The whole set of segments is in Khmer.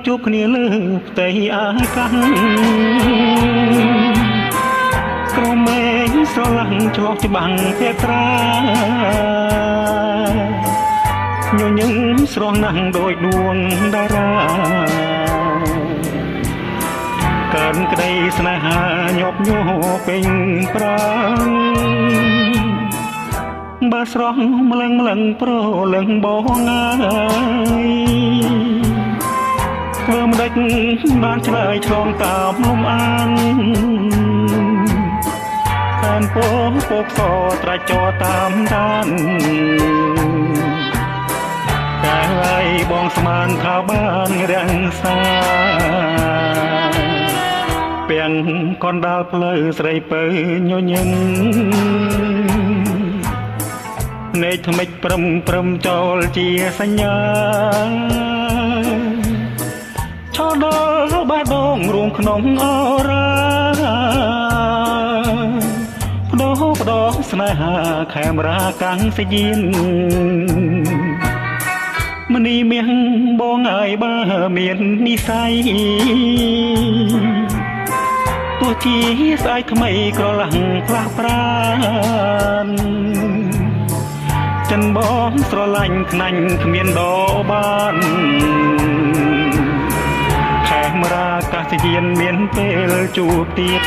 ជួបគ្នាលើផ្ទៃអាកាសក្រមេងស្រឡះឆ្លោះច្បាំងទេត្រាញញឹមស្រស់ណាស់ដូចដួងតារាកើនក្តីស្នេហាញាប់ញ័រពេញប្រាំបើស្រស់ម្លឹងប្រលឹងបងអើយធ្វើមិនដេចបានឆ្លើយឆ្លងតាមលំអានតាមពោពកសត្រាច់ចរតាមដានតែឲ្យបងស្មានថាបានរាំងសាពាំងកណ្ដាលផ្លូវស្រីពៅញញឹមនៃថ្មិចព្រមចូលជាសញ្ញាឆោដល់បេះដូងរួមក្នុងអរ៉ាបដោស្នេហាខេមរាកាំងសយានមនីមាំងបងអើយបើមាននិស័យទោះជាស្អែកថ្មីក្រឡាំងផ្លាស់ប្រានចិនបងស្រឡាញ់ខ្នាញ់គ្មានដបានខេមរាកាសយានមានពេលជួបទៀត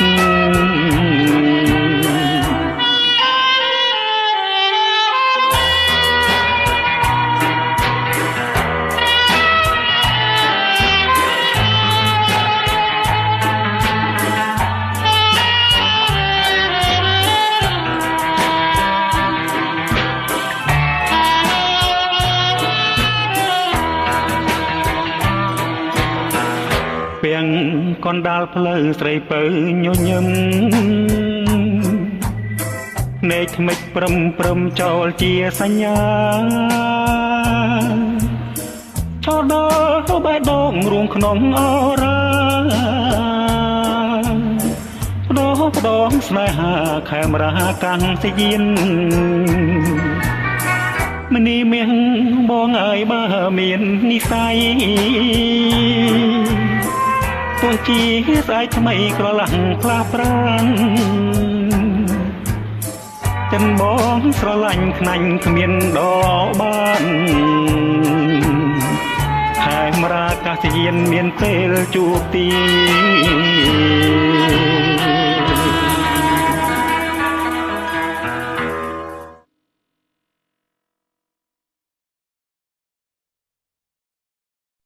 ពាំងកណ្ដាលផ្លូវស្រីពៅញញឹមនៃថ្មិចព្រមចូលជាសញ្ញាឆោដល់បេះដូងរួមក្នុងអរ៉ាបដោស្នេហាខេមរាកាំងសយានមនីមាំងបងអើយបើមាននិស័យទោះជាស្អែកថ្មីក្រឡាំងផ្លាស់ប្រានចិនបងស្រឡាញ់ខ្នាញ់គ្មានដបានខេមរាកាសយានមានពេលជួបទី